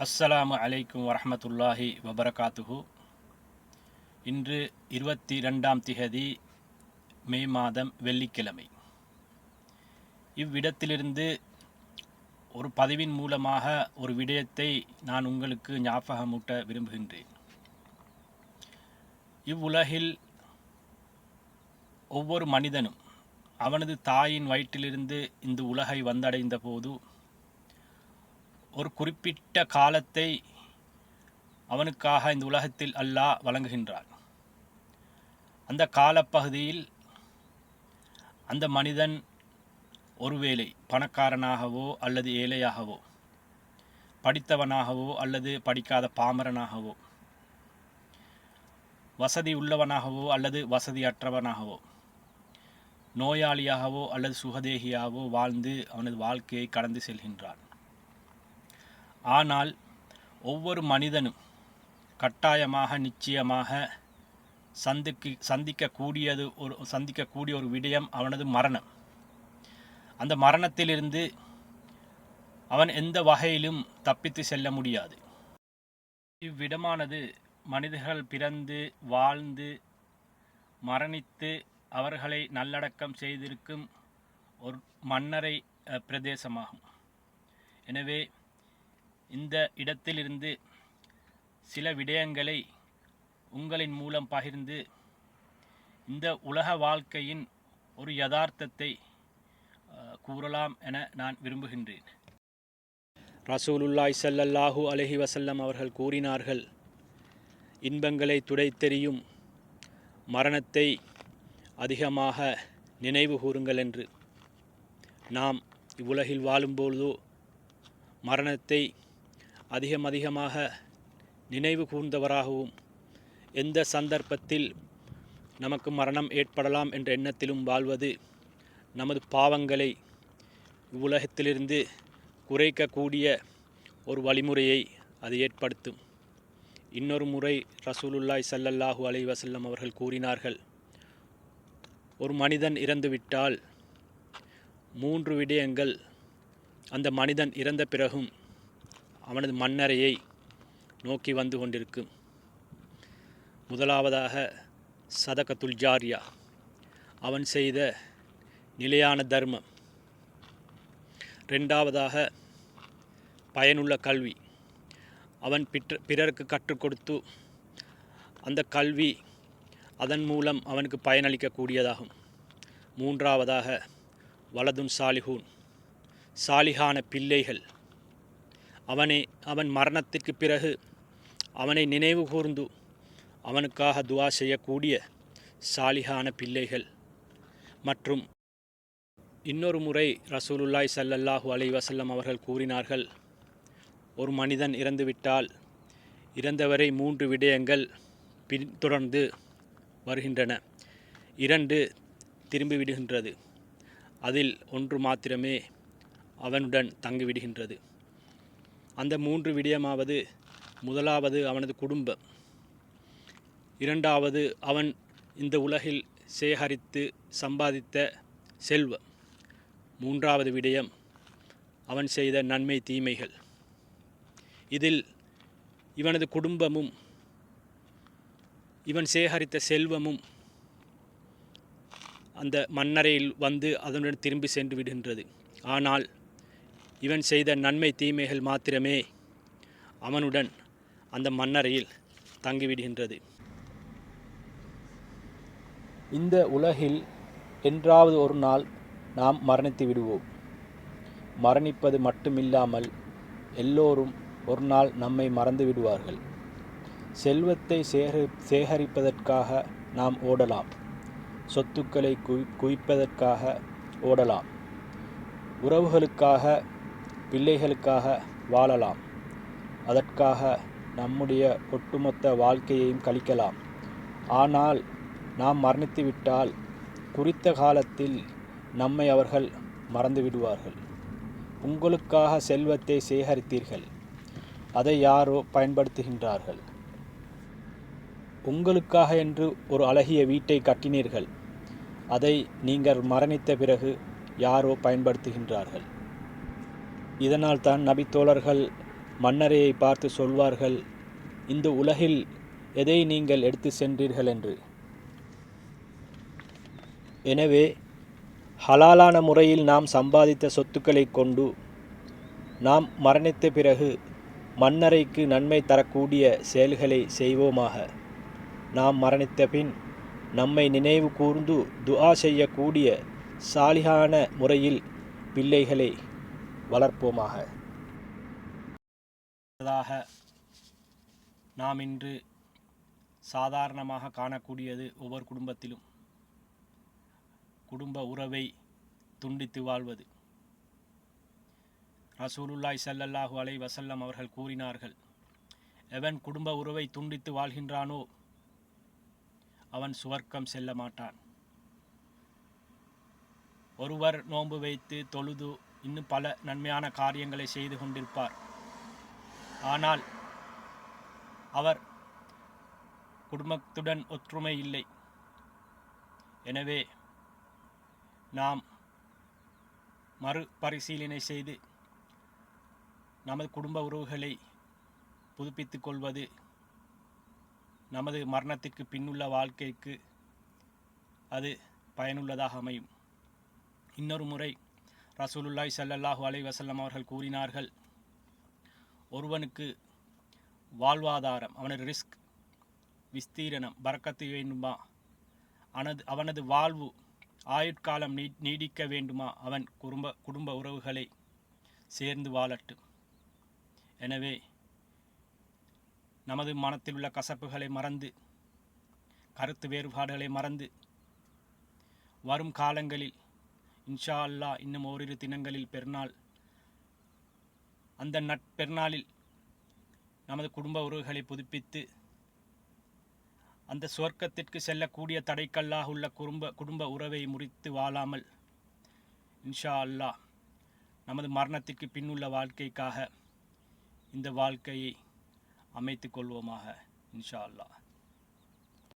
அஸ்ஸலாமு அலைக்கும் வரஹ்மத்துல்லாஹி வபரகாத்துஹு. இன்று 22ஆம் திகதி மே மாதம் வெள்ளிக்கிழமை. இவ்விடத்திலிருந்து ஒரு பதிவின் மூலமாக ஒரு விடயத்தை நான் உங்களுக்கு ஞாபகமூட்ட விரும்புகின்றேன். இவ்வுலகில் ஒவ்வொரு மனிதனும் அவனது தாயின் வயிற்றிலிருந்து இந்த உலகை வந்தடைந்த போது ஒரு குறிப்பிட்ட காலத்தை அவனுக்காக இந்த உலகத்தில் அல்லாஹ் வழங்குகின்றான். அந்த காலப்பகுதியில் அந்த மனிதன் ஒருவேளை பணக்காரனாகவோ அல்லது ஏழையாகவோ, படித்தவனாகவோ அல்லது படிக்காத பாமரனாகவோ, வசதி உள்ளவனாகவோ அல்லது வசதியற்றவனாகவோ, நோயாளியாகவோ அல்லது சுகதேகியாகவோ வாழ்ந்து அவனது வாழ்க்கையை கடந்து செல்கின்றான். ஆனால் ஒவ்வொரு மனிதனும் கட்டாயமாக நிச்சயமாக சந்திக்கக்கூடிய ஒரு விடயம் அவனது மரணம். அந்த மரணத்திலிருந்து அவன் எந்த வகையிலும் தப்பித்து செல்ல முடியாது. இவ்விடமானது மனிதர்கள் பிறந்து வாழ்ந்து மரணித்து அவர்களை நல்லடக்கம் செய்திருக்கும் ஒரு மன்னரை பிரதேசமாகும். எனவே இந்த இடத்திலிருந்து சில விடயங்களை உங்களின் மூலம் பகிர்ந்து இந்த உலக வாழ்க்கையின் ஒரு யதார்த்தத்தை கூறலாம் என நான் விரும்புகின்றேன். ரசூலுல்லாஹி ஸல்லல்லாஹு அலைஹி வஸல்லம் அவர்கள் கூறினார்கள், இன்பங்களை துடைத்தெறியும் மரணத்தை அதிகமாக நினைவு கூறுங்கள் என்று. நாம் இவ்வுலகில் வாழும்பொழுதோ மரணத்தை அதிகமாக நினைவு கூர்ந்தவராகவும், எந்த சந்தர்ப்பத்தில் நமக்கு மரணம் ஏற்படலாம் என்ற எண்ணத்திலும் வாழ்வது நமது பாவங்களை இவ்வுலகத்திலிருந்து குறைக்கக்கூடிய ஒரு வழிமுறையை அது ஏற்படுத்தும். இன்னொரு முறை ரசூலுல்லாஹி ஸல்லல்லாஹு அலைஹி வஸல்லம் அவர்கள் கூறினார்கள், ஒரு மனிதன் இறந்துவிட்டால் 3 விடயங்கள் அந்த மனிதன் இறந்த பிறகும் அவனது மண்ணறையை நோக்கி வந்து கொண்டிருக்கும். முதலாவதாக சதகத்துல் ஜாரியா, அவன் செய்த நிலையான தர்மம். இரண்டாவதாக பயனுள்ள கல்வி, அவன் பிறருக்கு கற்றுக் கொடுத்து அந்த கல்வி அதன் மூலம் அவனுக்கு பயனளிக்கக்கூடியதாகும். மூன்றாவதாக வலதுன் சாலிஹூன், சாலிஹான பிள்ளைகள், அவன் மரணத்திற்கு பிறகு அவனை நினைவு கூர்ந்து அவனுக்காக துஆ செய்யக்கூடிய சாலிஹான பிள்ளைகள். மற்றும் இன்னொரு முறை ரசூலுல்லாஹி ஸல்லல்லாஹு அலைஹி வஸல்லம் அவர்கள் கூறினார்கள், ஒரு மனிதன் இறந்துவிட்டால் இறந்தவரை 3 விடயங்கள் பின்தொடர்ந்து வருகின்றன. 2 திரும்பிவிடுகின்றது, அதில் 1 மாத்திரமே அவனுடன் தங்கிவிடுகின்றது. அந்த 3 விடயமாவது, முதலாவது அவனது குடும்பம், இரண்டாவது அவன் இந்த உலகில் சேகரித்து சம்பாதித்த செல்வம், மூன்றாவது விடயம் அவன் செய்த நன்மை தீமைகள். இதில் இவனது குடும்பமும் இவன் சேகரித்த செல்வமும் அந்த மண்ணறையில் வந்து அதனுடன் திரும்பி சென்று விடுகின்றது. ஆனால் இவன் செய்த நன்மை தீமைகள் மாத்திரமே அவனுடன் அந்த மண்ணறையில் தங்கிவிடுகின்றது. இந்த உலகில் என்றாவது ஒரு நாள் நாம் மரணித்து விடுவோம். மரணிப்பது மட்டுமில்லாமல் எல்லோரும் ஒரு நாள் நம்மை மறந்து விடுவார்கள். செல்வத்தை சேகரிப்பதற்காக நாம் ஓடலாம், சொத்துக்களை குவிப்பதற்காக ஓடலாம், உறவுகளுக்காக பிள்ளைகளுக்காக வாழலாம், அதற்காக நம்முடைய ஒட்டுமொத்த வாழ்க்கையையும் கழிக்கலாம். ஆனால் நாம் மரணித்துவிட்டால் குறித்த காலத்தில் நம்மை அவர்கள் மறந்து விடுவார்கள். உங்களுக்காக செல்வத்தை சேகரித்தீர்கள், அதை யாரோ பயன்படுத்துகின்றார்கள். உங்களுக்காக என்று ஒரு அழகிய வீட்டை கட்டினீர்கள், அதை நீங்கள் மரணித்த பிறகு யாரோ பயன்படுத்துகின்றார்கள். இதனால் தான் நபித்தோழர்கள் மன்னரையை பார்த்து சொல்வார்கள், இந்த உலகில் எதை நீங்கள் எடுத்து சென்றீர்கள் என்று. எனவே ஹலாலான முறையில் நாம் சம்பாதித்த சொத்துக்களை கொண்டு நாம் மரணித்த பிறகு மன்னரைக்கு நன்மை தரக்கூடிய செயல்களை செய்வோமாக. நாம் மரணித்த பின் நம்மை நினைவு கூர்ந்து துஆ செய்யக்கூடிய சாலிகான முறையில் பிள்ளைகளை வளர்ப்போமாக. நாம் இன்று சாதாரணமாக காணக்கூடியது ஒவ்வொரு குடும்பத்திலும் குடும்ப உறவை துண்டித்து வாழ்வது. ரசூலுல்லாஹி ஸல்லல்லாஹு அலைஹி வஸல்லம் அவர்கள் கூறினார்கள், எவன் குடும்ப உறவை துண்டித்து வாழ்கின்றானோ அவன் சுவர்க்கம் செல்ல மாட்டான். ஒருவர் நோன்பு வைத்து தொழுது இன்னும் பல நன்மையான காரியங்களை செய்து கொண்டிருப்பார். ஆனால் அவர் குடும்பத்துடன் ஒற்றுமை இல்லை. எனவே நாம் மறுபரிசீலனை செய்து நமது குடும்ப உறவுகளை புதுப்பித்துக் கொள்வது நமது மரணத்திற்கு பின்னுள்ள வாழ்க்கைக்கு அது பயனுள்ளதாக அமையும். இன்னொரு முறை ரசூலுல்லாஹி ஸல்லல்லாஹு அலைஹி வஸல்லம் அவர்கள் கூறினார்கள், ஒருவனுக்கு வாழ்வாதாரம், அவனது ரிஸ்க் விஸ்தீரணம் பரக்கத்து வேண்டுமா, அவனது வாழ்வு ஆயுட்காலம் நீடிக்க வேண்டுமா, அவன் குடும்ப உறவுகளை சேர்ந்து வாழட்டும். எனவே நமது மனத்தில் உள்ள கசப்புகளை மறந்து, கருத்து வேறுபாடுகளை மறந்து, வரும் காலங்களில் இன்ஷா அல்லாஹ் இன்னும் ஓரிரு தினங்களில் பெருநாள், அந்த பெருநாளில் நமது குடும்ப உறவுகளை புதுப்பித்து அந்த சுவர்க்கத்திற்கு செல்லக்கூடிய தடைக்கல்லாக உள்ள குடும்ப உறவை முறித்து வாழாமல் இன்ஷா அல்லாஹ் நமது மரணத்திற்கு பின்னுள்ள வாழ்க்கைக்காக இந்த வாழ்க்கையை அமைத்து கொள்வோமாக இன்ஷா அல்லாஹ்.